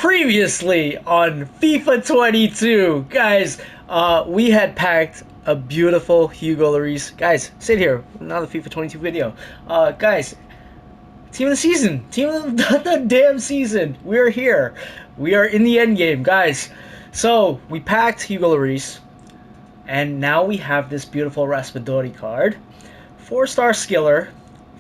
Previously on FIFA 22, guys, we had packed a beautiful Hugo Lloris. Guys, sit here. Another FIFA 22 video. Guys, team of the season, team of the damn season. We're here. We are in the end game, guys. So we packed Hugo Lloris, and now we have this beautiful Raspadori card, 4-star skiller,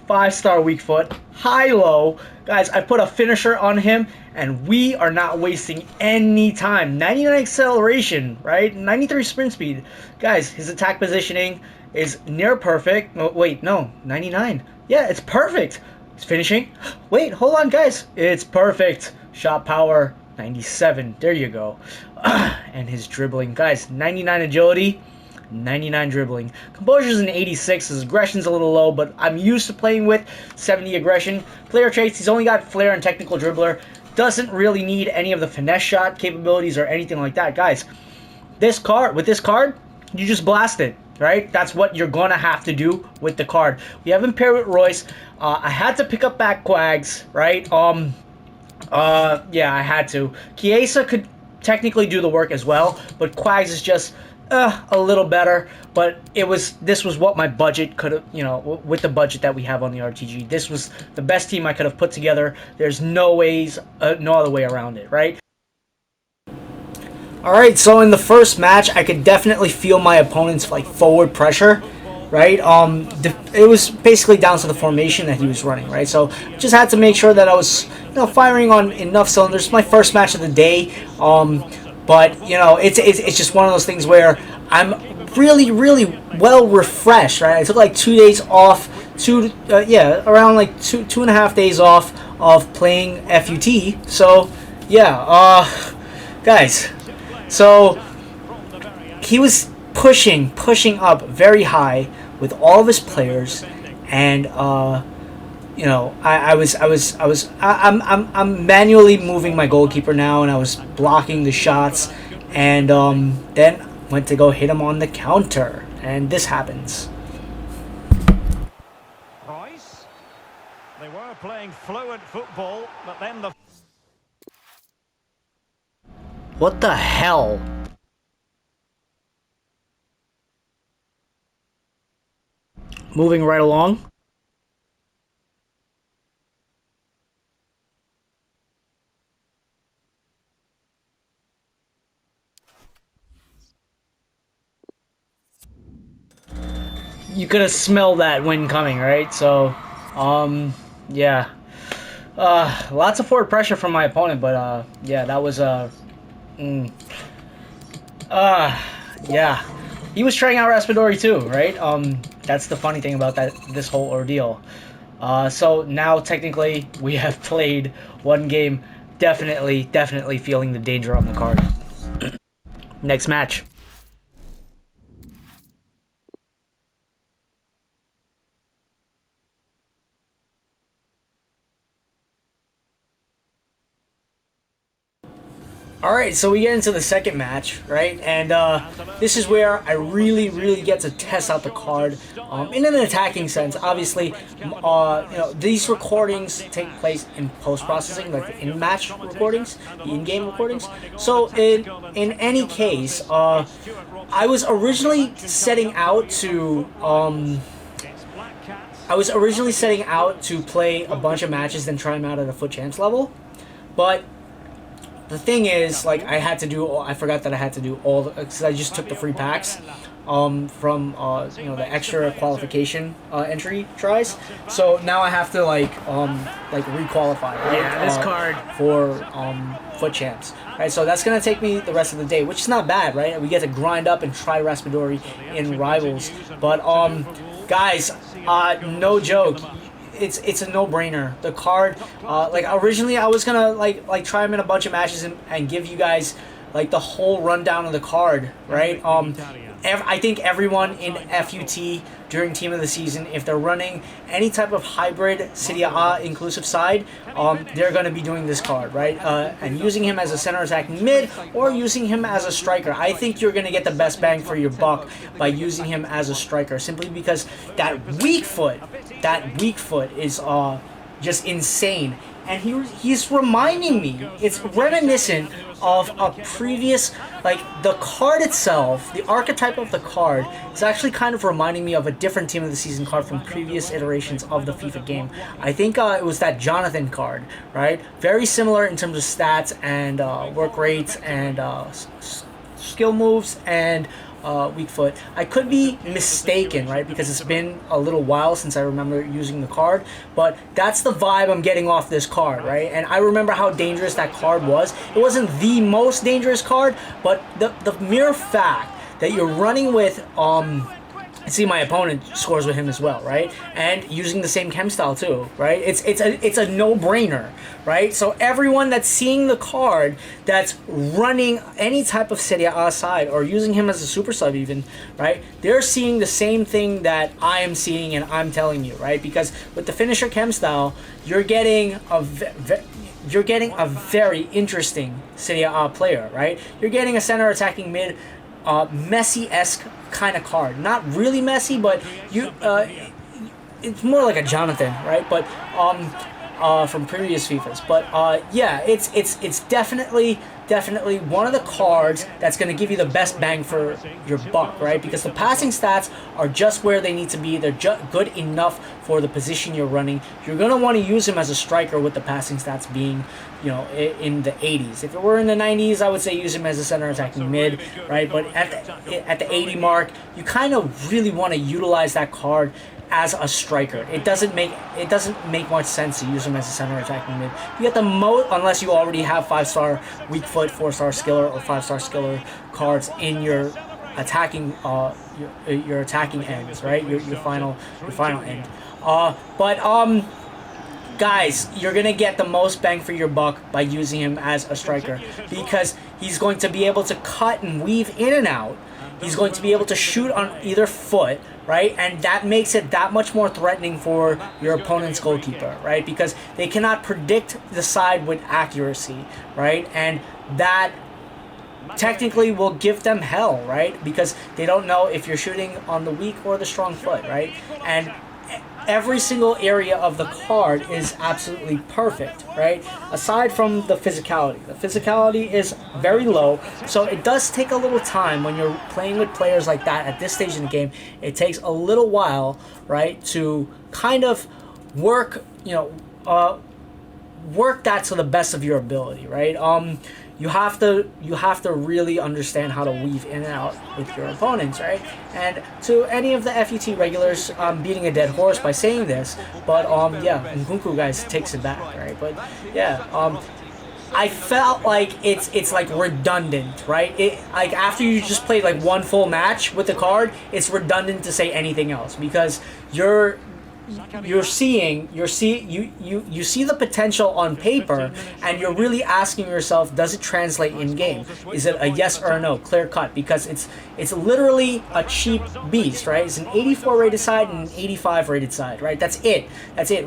5-star weak foot, high-low. Guys, I put a finisher on him, and we are not wasting any time. 99 acceleration, right? 93 sprint speed. Guys, his attack positioning is near perfect. Oh, wait, no, 99. Yeah, it's perfect. His finishing. Wait, hold on, guys. It's perfect. Shot power, 97. There you go. And his dribbling. Guys, 99 agility. 99 dribbling. Composure's an 86. His aggression's a little low, but I'm used to playing with 70 aggression. Player traits, he's only got flair and technical dribbler. Doesn't really need any of the finesse shot capabilities or anything like that. Guys, this card, you just blast it, right? That's what you're gonna have to do with the card. We have him paired with Royce. I had to pick up back Quags, right? Yeah, I had to. Chiesa could technically do the work as well, but Quags is just a little better, but this was what my budget could have, with the budget that we have on the RTG. This was the best team I could have put together. There's no other way around it, right? Alright, so in the first match, I could definitely feel my opponent's forward pressure, right? It was basically down to the formation that he was running, right? So just had to make sure that I was, firing on enough cylinders. My first match of the day, but it's just one of those things where I'm really well refreshed, right? I took like 2 days off, around two and a half days off of playing FUT. So yeah, guys, so he was pushing up very high with all of his players, and I'm manually moving my goalkeeper now, and I was blocking the shots, and then went to go hit him on the counter, and this happens. Royce, they were playing fluent football, but then the... What the hell? Moving right along. You could have smelled that wind coming, right? So, yeah. Lots of forward pressure from my opponent, but, yeah, that was, yeah. He was trying out Raspadori too, right? That's the funny thing about this whole ordeal. So now, technically, we have played one game, definitely feeling the danger on the card. Next match. Alright, so we get into the second match, right? And this is where I really get to test out the card in an attacking sense. Obviously, these recordings take place in post-processing, like the in-match recordings, the in-game recordings. So in any case, I was originally setting out to play a bunch of matches, then try them out at a FUT Champs level, but the thing is, I forgot that I had to do all because I just took the free packs from the extra qualification entry tries. So now I have to requalify, right? Yeah, this card for FUT Champs, right? So that's gonna take me the rest of the day, which is not bad, right? We get to grind up and try Raspadori in Rivals, but guys, no joke. It's a no-brainer. The card, originally I was gonna try him in a bunch of matches and give you guys the whole rundown of the card, right? I think everyone in FUT during Team of the Season, if they're running any type of hybrid Serie A inclusive side, they're going to be doing this card, right? And using him as a center attacking mid or using him as a striker. I think you're going to get the best bang for your buck by using him as a striker, simply because that weak foot is just insane. and he's reminding me. It's reminiscent of a previous, like the card itself, the archetype of the card is actually kind of reminding me of a different Team of the Season card from previous iterations of the FIFA game. I think it was that Jonathan card, right? Very similar in terms of stats and work rates and skill moves and weak foot. I could be mistaken, right? Because it's been a little while since I remember using the card, but that's the vibe I'm getting off this card, right? And I remember how dangerous that card was. It wasn't the most dangerous card, but the mere fact that you're running with see, my opponent scores with him as well, right? And using the same chem style too, right? It's a no-brainer, right? So everyone that's seeing the card that's running any type of Serie A side or using him as a super sub even, right? They're seeing the same thing that I am seeing and I'm telling you, right? Because with the finisher chem style, you're getting a very interesting Serie A player, right? You're getting a center attacking mid, Messi-esque kind of card. Not really Messi, but it's more like a Jonathan, right? But from previous FIFAs. But yeah, it's definitely one of the cards that's going to give you the best bang for your buck, right? Because the passing stats are just where they need to be. They're just good enough for the position you're running. You're going to want to use him as a striker with the passing stats being, you know, in the 80s. If it were in the 90s, I would say use him as a center attacking mid, right? But at the 80 mark, you kind of really want to utilize that card as a striker. It doesn't make much sense to use him as a center attacking mid. You get the most, unless you already have 5-star weak foot, 4-star skiller, or 5-star skiller cards in your attacking your attacking ends, right? Your final end. Guys, you're gonna get the most bang for your buck by using him as a striker because he's going to be able to cut and weave in and out. He's going to be able to shoot on either foot, right? And that makes it that much more threatening for your opponent's goalkeeper, right? Because they cannot predict the side with accuracy, right? And that technically will give them hell, right? Because they don't know if you're shooting on the weak or the strong foot, right? And every single area of the card is absolutely perfect, right? Aside from the physicality. The physicality is very low, so it does take a little time when you're playing with players like that at this stage in the game. It takes a little while, right, to kind of work, you know, work that to the best of your ability, right? You have to really understand how to weave in and out with your opponents, right? And to any of the FUT regulars, I'm beating a dead horse by saying this, but yeah, Nkunku guys takes it back, right? But yeah, I felt like it's like redundant, right? Like after you just played like one full match with the card, it's redundant to say anything else because you see the potential on paper and you're really asking yourself, does it translate in game? Is it a yes or a no, clear cut? Because it's literally a cheap beast, right? It's an 84 rated side and an 85 rated side, right? That's it,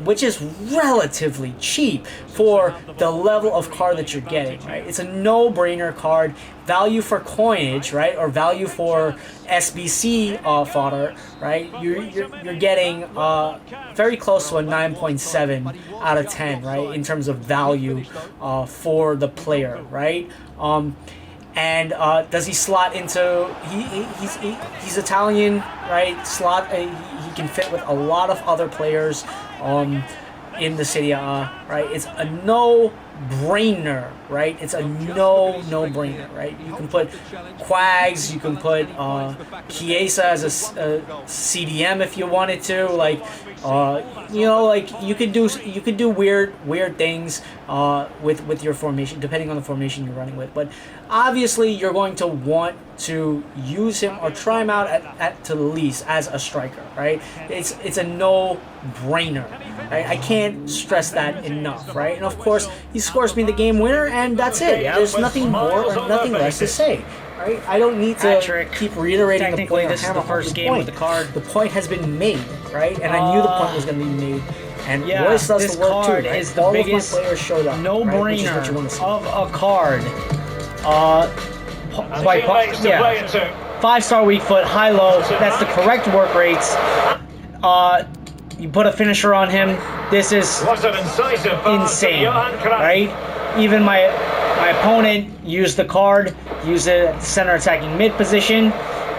which is relatively cheap for the level of card that you're getting, right? It's a no-brainer card. Value for coinage, right, or value for SBC fodder, right? You're getting very close to a 9.7 out of 10, right, in terms of value for the player, right? And does he slot into? He's Italian, right? He can fit with a lot of other players in the Serie A, right? It's a no-brainer, right? It's a no-brainer, right? You can put Quags, you can put Chiesa as a CDM if you wanted to, like, you know, like you could do weird things with your formation, depending on the formation you're running with. But obviously, you're going to want to use him or try him out at the least as a striker, right? It's a no-brainer, right? I can't stress that enough, right? And of course, he scores me the game winner, and that's it. There's nothing more or nothing less to say, right? I don't need to keep reiterating the point. This is the first game with the card. The point has been made, right? And I knew the point was going to be made. And yeah, Royce does this the work card too, right? is the All biggest of my players showed up, no-brainer right? of a card. Yeah, 5-star weak foot, high-low. That's the correct work rates. You put a finisher on him. This is insane, right? Even my opponent used the card, used it at center attacking mid position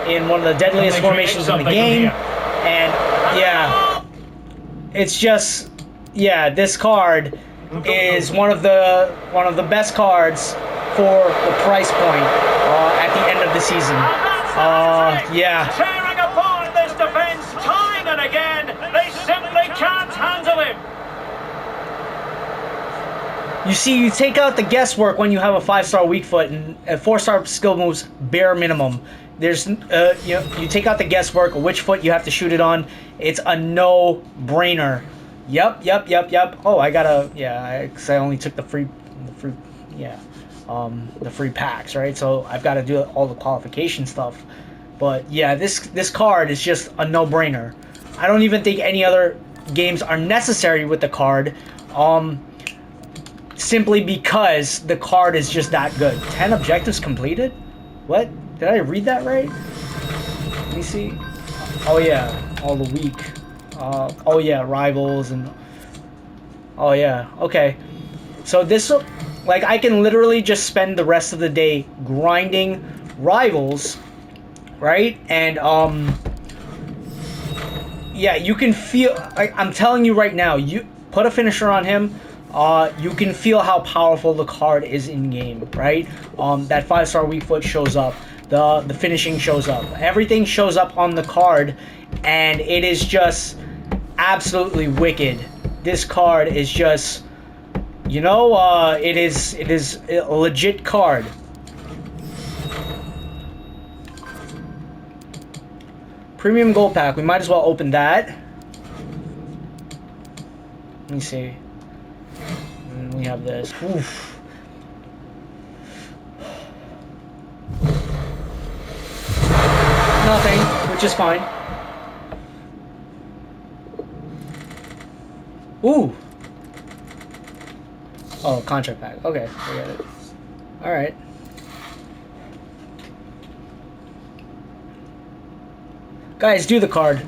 in one of the deadliest formations in the game, and yeah, it's just, yeah, this card is one of the best cards for the price point at the end of the season. Yeah. Tearing apart this defense time and again. They simply can't handle him. You see, you take out the guesswork when you have a 5-star weak foot and a 4-star skill moves bare minimum. There's you take out the guesswork, which foot you have to shoot it on. It's a no-brainer. Yep. Oh, I gotta, yeah, because I only took the free packs, right? So I've got to do all the qualification stuff. But yeah, this card is just a no-brainer. I don't even think any other games are necessary with the card, simply because the card is just that good. 10 objectives completed? What? Did I read that right? Let me see. Oh yeah, all the week. Oh yeah, rivals and... Oh yeah, okay. So this, like, I can literally just spend the rest of the day grinding rivals, right? And yeah, you can feel, like, I'm telling you right now, you put a finisher on him, you can feel how powerful the card is in game, right? That 5-star weak foot shows up, the finishing shows up, everything shows up on the card, and it is just absolutely wicked. This card is just, you know, it is a legit card. Premium gold pack. We might as well open that. Let me see. And we have this. Oof. Nothing, which is fine. Ooh. Oh, contract pack. Okay, I get it. All right. Guys, do the card.